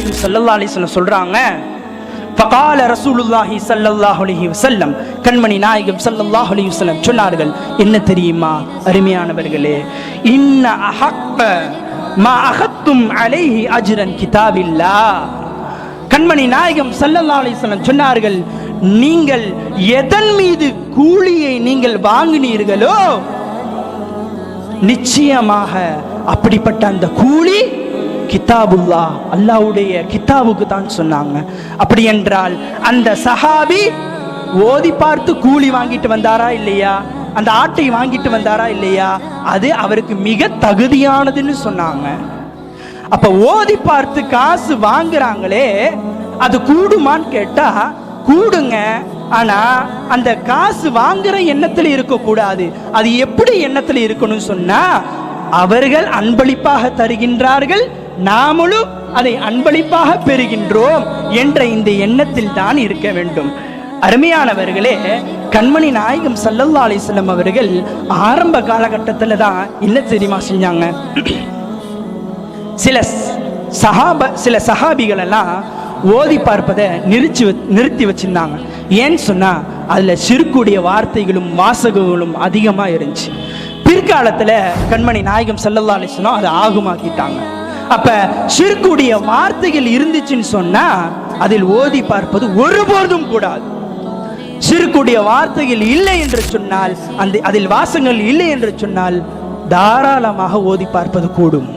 நாயகம் ஸல்லல்லாஹு அலைஹி வஸல்லம் சொல்றாங்க, ஃபகால ரசூலுல்லாஹி ஸல்லல்லாஹு அலைஹி வஸல்லம், கண்மணி நாயகம் ஸல்லல்லாஹு அலைஹி வஸல்லம் சொன்னார்கள், என்ன தெரியுமா அருமையானவர்களே, இன்ன அஹக்க மா அஹத்தும் அலைஹி அஜ்ரன் கிதாபில்லாஹ். கண்மணி நாயகம் ஸல்லல்லாஹு அலைஹி வஸல்லம் சொன்னார்கள், நீங்கள் எதன் மீது கூலியை நீங்கள் வாங்கினீர்களோ நிச்சயமாக அப்படிப்பட்ட அந்த கூலி கிதாபுல்லா, அல்லாஹ்வுடைய கிதாபுக்கு தான் சொன்னாங்க. அப்படி என்றால் அந்த சஹாபி ஓதி பார்த்து கூலி வாங்கிட்டு வந்தாரா இல்லையா, அந்த ஆட்டை வாங்கிட்டு வந்தாரா இல்லையா, அது அவருக்கு மிக தகுதியானதுன்னு சொன்னாங்க. அப்ப ஓதி பார்த்து காசு வாங்குறாங்களே, அது கூடுமான்னு கேட்டா கூடுங்க. ஆனா அந்த காசு வாங்குற எண்ணத்துல இருக்க கூடாது. அது எப்படி எண்ணத்துல இருக்கணும் சொன்னா, அவர்கள் அன்பளிப்பாக தருகின்றார்கள், நாமளும் அதை அன்பளிப்பாக பெறுகின்றோம் என்ற இந்த எண்ணத்தில் தான் இருக்க வேண்டும். அருமையானவர்களே, கண்மணி நாயகம் ஸல்லல்லாஹு அலைஹி வஸல்லம் அவர்கள் ஆரம்ப காலகட்டத்தில் தான் என்ன தெரியுமா செஞ்சாங்க, சில சஹாபிகள் எல்லாம் ஓதி பார்ப்பதை நிறுத்தி வச்சிருந்தாங்க. ஏன்னு சொன்னா அதுல சிறுக்குடைய வார்த்தைகளும் வாசகங்களும் அதிகமா இருந்துச்சு. பிற்காலத்துல கண்மணி நாயகம் ஸல்லல்லாஹு அலைஹி வஸல்லம் அதை ஆகுமாக்கிட்டாங்க. அப்ப சிறுக்குடைய வார்த்தைகள் இருந்துச்சுன்னு சொன்னா அதில் ஓதி பார்ப்பது ஒருபோதும் கூடாது. சிறுக்குடைய வார்த்தைகள் இல்லை என்று சொன்னால், அதில் வாசகங்கள் இல்லை என்று சொன்னால் தாராளமாக ஓதி பார்ப்பது கூடும்.